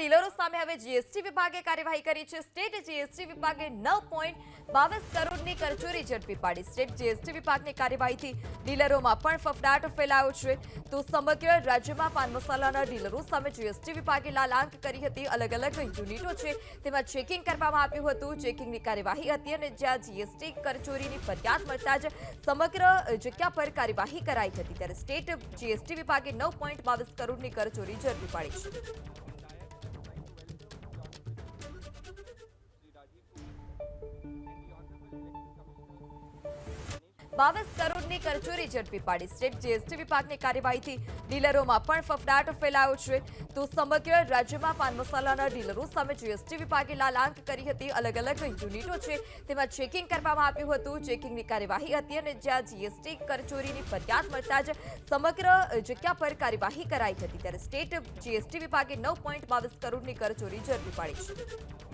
ડીલરો સામે હવે જીએસટી વિભાગે કાર્યવાહી કરી છે। સ્ટેટ જીએસટી વિભાગે 9.22 કરોડની કરચોરી ઝડપી પાડી। સ્ટેટ જીએસટી વિભાગની કાર્યવાહીથી ડીલરોમાં પણ ફફડાટ ફેલાયો છે। તો સમગ્ર રાજ્યમાં પાન મસાલાના ડીલરો સામે જીએસટી વિભાગે લાલાંક કરી હતી। અલગ અલગ યુનિટો છે તેમાં ચેકિંગ કરવામાં આવ્યું હતું। ચેકિંગની કાર્યવાહી હતી અને જ્યાં જીએસટી કરચોરીની ફરિયાદ મળતા જ સમગ્ર જગ્યા પર કાર્યવાહી કરાઈ હતી। ત્યારે સ્ટેટ જીએસટી વિભાગે 9.22 કરોડની કરચોરી ઝડપી પાડી છે। 22 કરોડની કરચોરી ઝડપી પાડી। સ્ટેટ જીએસટી વિભાગની કાર્યવાહીથી ડીલરોમાં પણ ફફડાટ ફેલાયો છે। તો સમગ્ર રાજ્યમાં પાન મસાલાના ડીલરો સામે જીએસટી વિભાગે લાલાંક કરી હતી। અલગ અલગ યુનિટો છે તેમાં ચેકિંગ કરવામાં આવ્યું હતું। ચેકિંગની કાર્યવાહી હતી અને જ્યાં જીએસટી કરચોરીની ફરિયાદ મળતા જ સમગ્ર જગ્યા પર કાર્યવાહી કરાઈ હતી। ત્યારે સ્ટેટ જીએસટી વિભાગે 9.22 કરોડની કરચોરી ઝડપી પાડી છે।